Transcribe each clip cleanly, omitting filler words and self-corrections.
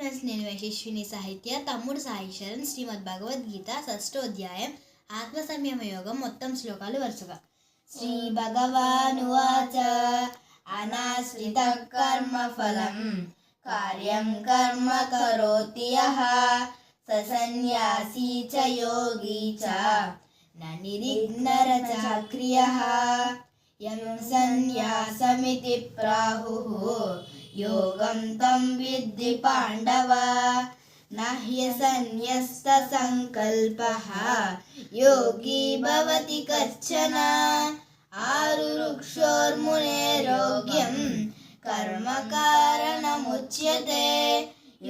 Friends, నేను యశస్విని సాహిత్య, తమ్ముడు సాయి శరణ్. శ్రీమద్ భగవద్గీత 6వ అధ్యాయం ఆత్మ సంయమ యోగం. మొత్తం శ్లోకాలు వరుసగా. శ్రీ భగవానువాచ అనాశ్రిత కర్మ ఫలం కార్యం కర్మ కరోతి యః స సన్యాసీ చ యోగి చ న నిరిగ్నరచక్రియః యం సన్యాసమితి ప్రాహుః యోగం తం విద్ధి పాండవ నహ్యసన్యస్త సంకల్పః యోగి భవతి కచ్చన ఆరురుక్షోర్మునేరోగ్యం కర్మ కారణముచ్యతే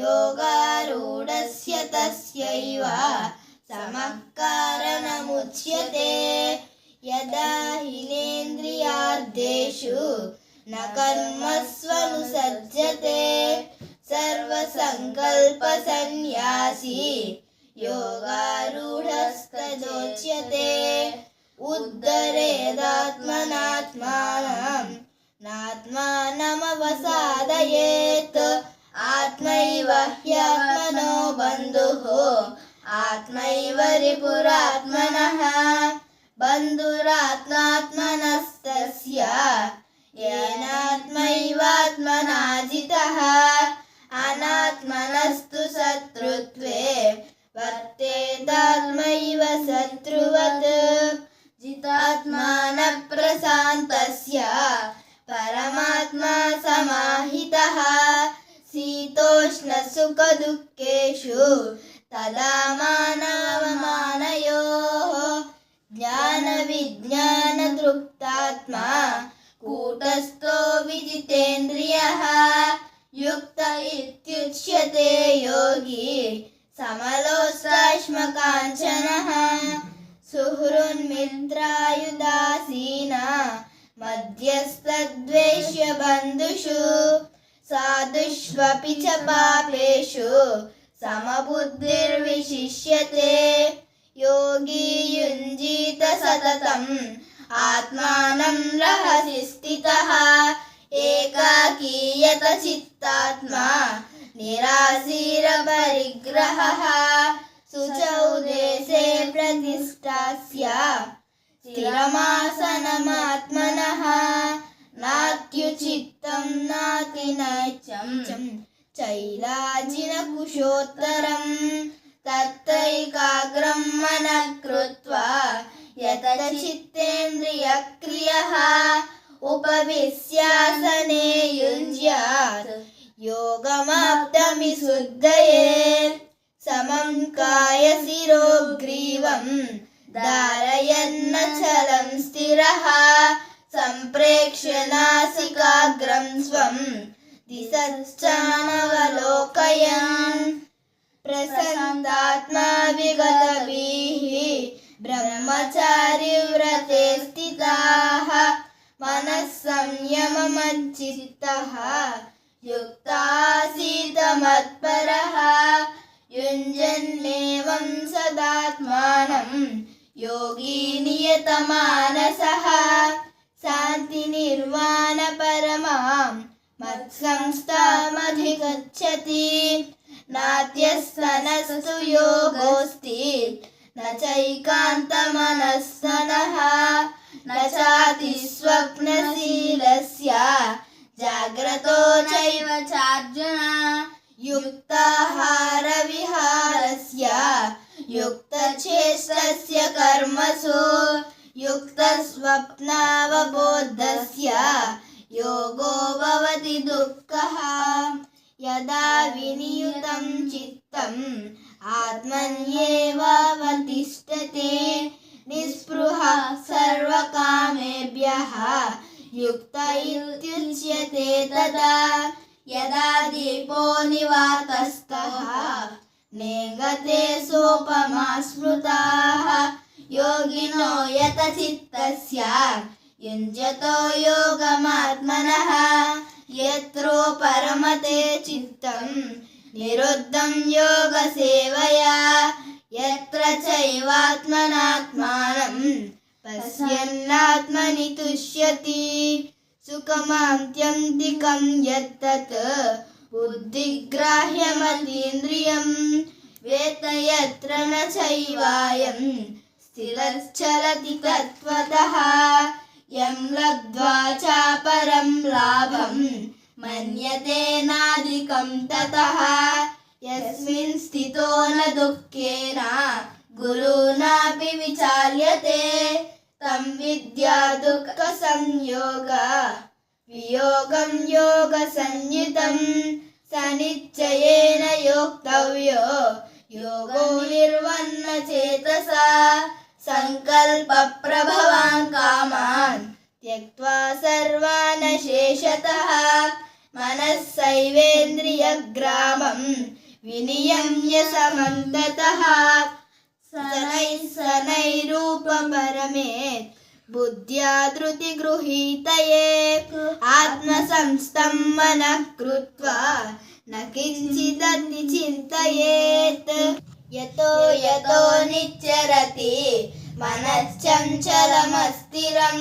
యోగారూఢస్య తస్యైవ సమః కారణముచ్యతే యదా హినేంద్రియార్థేషు న కర్మస్వనుసజ్జతే సర్వసంకల్ప సన్యాసీ యోగారూఢస్తదోచ్యతే ఉద్ధరేదాత్మనాత్మానం నాత్మానమవసాదయేత్ ఆత్మైవ హ్యాత్మనో బంధుః ఆత్మైవ రిపురాత్మనః బంధురాత్మాత్మనస్తస్య येनात्मैवात्मना जितः अनात्मनस्तु शत्रुत्वे वर्तेतात्मैव शत्रुवत् जितात्मानः प्रशान्तस्य परमात्मा समाहितः शीतोष्णसुखदुःखेषु तदा मानवमानयोः ज्ञानविज्ञानतृप्तात्मा कूटस्थो विजितेन्द्रियः युक्त इत्युच्यते योगी समलोष्टाश्मकाञ्चनः सुहृन्मित्रायुदासीना मध्यस्थद्वेष्य बन्धुषु साधुष्वपि च पापेषु समबुद्धिर्विशिष्यते योगी युञ्जीत सततम् आत्मानं रहसि स्थितः एकाकीयत चित्तात्मा निराशीरपरिग्रहः शुचौ देशे प्रतिष्ठास्य स्थिरमासनमात्मनः नात्युचित्तं नातिनैचं चैलाजिनकुशोत्तरं तत्रैकाग्रं मनः कृत्वा यतचित्तेन्द्रियक्रियः उपविश्यासने युञ्ज्यात् योगमाप्तमिशुद्धये समं कायशिरो ग्रीवं धारयन्नचलं स्थिरः सम्प्रेक्ष्य नासिकाग्रं स्वं दिशश्चानवलोकयन् प्रसन्नात्मा विगतभिः ब्रह्मचारी व्रते स्थिताः मनः संयममच्चित्तः युक्तासीत मत्परः युञ्जन्नेवं सदात्मानं योगी नियतमानसः शान्तिनिर्वाणपरमां मत्संस्थामधिगच्छति नात्यस्तनस्तु योगोऽस्ति न चैकान्तमनस्तनः न चातिस्वप्नशीलस्य जाग्रतो चैव चार्जुन युक्ताहारविहारस्य युक्तचेष्टस्य कर्मसु युक्तस्वप्नावबोधस्य योगो भवति दुःखः यदा विनियुतं चित्तम् आत्मन्येवावतिष्ठते निःस्पृहः सर्वकामेभ्यः युक्त इत्युच्यते तदा यदा दीपो निवातस्तः नेङ्गते सोपमा स्मृताः योगिनो यतचित्तस्य युञ्जतो योगमात्मनः यत्रो परमते चित्तं निरुद्धं योगसेवया यत्र चैवात्मनात्मानं पश्यन्नात्मनि तुष्यति सुखमात्यन्तिकं यत्तत् बुद्धिग्राह्यमतीन्द्रियं वेत्ति यत्र न चैवायं स्थिरश्चलति तत्त्वतः यं लब्ध्वा चापरं लाभं मन्यते नाधिकं ततः यस्मिन् स्थितो न दुःखेन गुरुणापि विचाल्यते तं विद्या दुःखसंयोग वियोगं योगसंयुतं स निश्चयेन योक्तव्यो योगो निर्वण्णचेतसा संकल्पप्रभवान् कामान् त्यक्त्वा सर्वान् शेषतः मनस्सैवेन्द्रियग्रामं विनियम्य समन्ततः शनैरूपपरमेत् बुद्ध्या धृतिगृहीतये आत्मसंस्थं मनः कृत्वा न किञ्चिदपि चिन्तयेत् यतो यतो निच्चरति मनश्चञ्चलमस्थिरं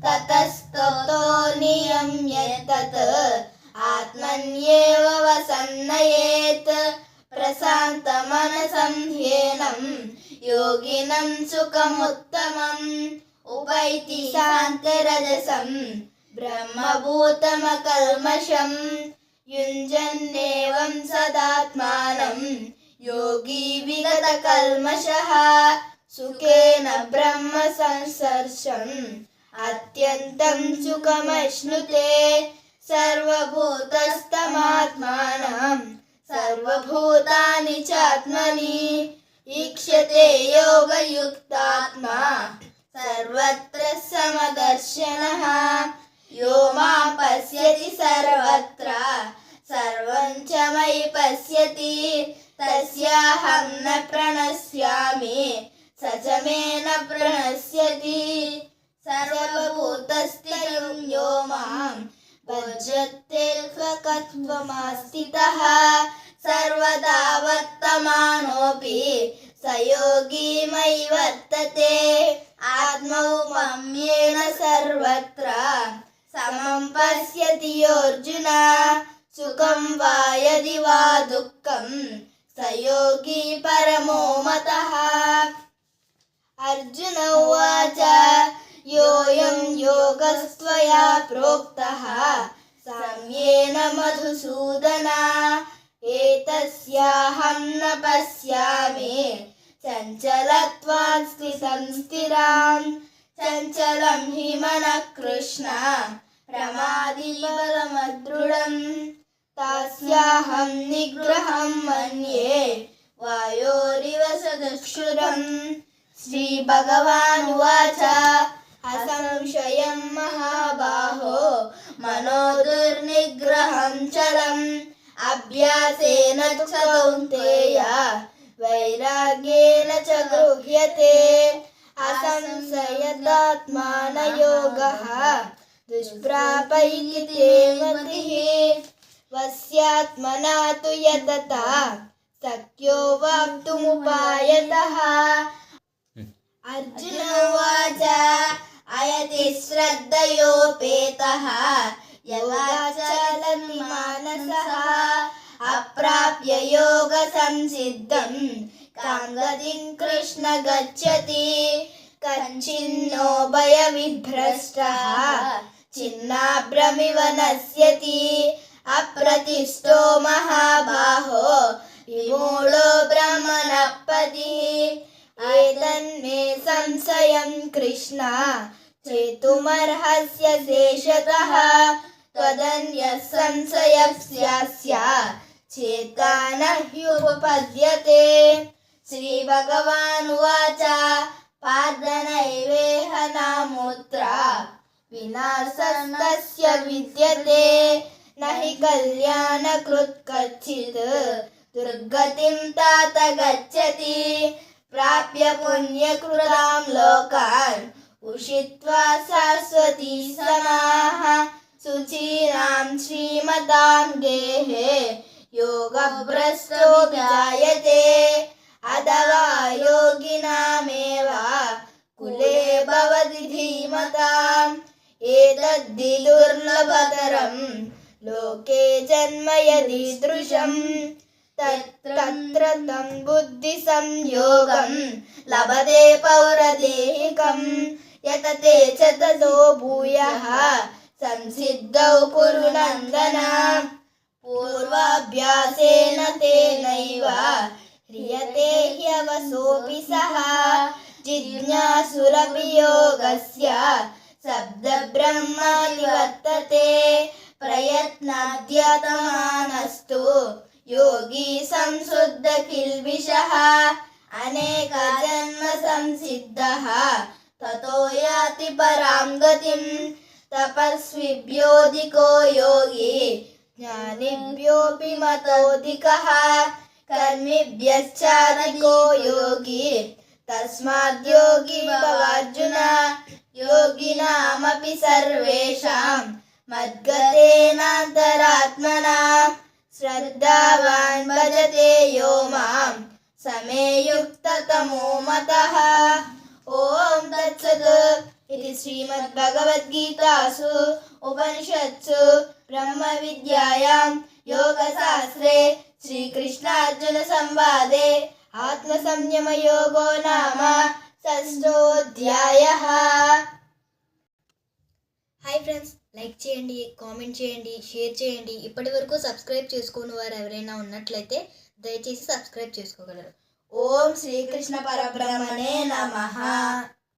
ततस्ततो नियम्य तत् आत्मन्येव वसन्नयेत् प्रशान्तमनसं ह्येनं योगिनं सुखमुत्तमम् उपैति शान्तरजसं ब्रह्मभूतमकल्मषं युञ्जन्नेवं सदात्मानं योगी विगतकल्मषः सुखेन ब्रह्म संसर्षम् अत्यन्तं सुखमश्नुते सर्वभूतस्थमात्मानं सर्वभूतानि चात्मनि ईक्षते योगयुक्तात्मा सर्वत्र समदर्शनः यो मां पश्यति सर्वत्र सर्वं च मयि पश्यति तस्याहं न प्रणश्यामि स च मे न प्रणश्यति सर्वभूतस्थितं यो मां भजते स्वकत्वमास्थितः सर्वदा वर्तमानोऽपि स योगी मयि वर्तते आत्मौपम्येन सर्वत्र समं पश्यति योऽर्जुन सुखं वा यदि वा दुःखं स योगी परमो मतः। अर्जुन उवाच योऽयं योगस्त्वया प्रोक्तः सम्येन मधुसूदन एतस्याहं न पश्यामि चञ्चलत्वात् स्थितं स्थिरां चञ्चलं हि मनः कृष्ण प्रमादि बलमदृढम् तस्याहं निग्रहं मन्ये वायोरिव सदक्षुरम्। श्रीभगवानुवाच असंशयं महाबाहो मनो दुर्निग्रहं चलम् अभ्यासेन च कौन्तेय वैराग्येन च गृह्यते असंशयदात्मानयोगः दुष्प्रापैति ते मतिः वस्यात्मना तु यतता शक्यो वाप्तुमुपायतः। अर्जुन उवाच अयति श्रद्धयोपेतः यवाचलति मानसः अप्राप्य योगसंसिद्धं कां गतिं कृष्ण गच्छति कञ्चिन्नो भयविभ्रष्टः छिन्नाभ्रमिव नश्यति अप्रतिष्ठो महाबाहो विमूढो ब्रह्मणपतिः एतन्मे संशयं कृष्ण चेतुमर्हस्य शेषतः त्वदन्यः संशयस्यास्य चेता न ह्युपपद्यते। श्रीभगवानुवाच पार्थ नैवेह नामुत्र विनाशस्तस्य विद्यते न हि कल्याणकृत् कच्चित् दुर्गतिं तात गच्छति प्राप्य पुण्यकृतां लोकान् उषित्वा शाश्वती समाः शुचीनां श्रीमतां गेहे योगभ्रष्टो जायते अथवा योगिनामेव कुले भवति धीमताम् एतद्धि दुर्लभतरं लोके जन्म यदि తత్ర తం బుద్ధి సంయోగం లభతే పౌరదేహికం యతతే చ తతో భూయః సంసిద్ధౌ కురు నందన పూర్వాభ్యాసేన తేనైవ హ్రియతే హ్యవసోऽపి సహ జిజ్ఞాసురపి యోగస్య శబ్ద బ్రహ్మాతి వర్తతే ప్రయత్నాద్యతమానస్తు యోగి సంశుద్ధ కిల్బిషః అనేక జన్మ సంసిద్ధః తతో యాతి పరాం గతిం తపస్విభ్యోధికో యోగి జ్ఞానిభ్యోపి మతోధికః కర్మిభ్యశ్చాధికో యోగి తస్మాద్యోగి భవార్జున యోగినామపి సర్వేషాం మద్గతేనాంతరాత్మనా శ్రద్ధావాన్ భజతే యో మాం సమే యుక్తతమో మతః. ఓం తత్సత్. ఇది శ్రీమద్భగవద్గీతాసు ఉపనిషత్సు బ్రహ్మ విద్యాయాం యోగశాస్త్రే శ్రీకృష్ణార్జున సంవాదే ఆత్మ సంయమ యోగో నామ షష్ఠోధ్యాయః. హాయ్ ఫ్రెండ్స్, లైక్ చేయండి, కామెంట్ చేయండి, షేర్ చేయండి. ఇప్పటి వరకు సబ్స్క్రైబ్ చేసుకోని వారు ఎవరైనా ఉన్నట్లయితే దయచేసి సబ్స్క్రైబ్ చేసుకోగలరు. ఓం శ్రీకృష్ణ పరబ్రహ్మణే నమః.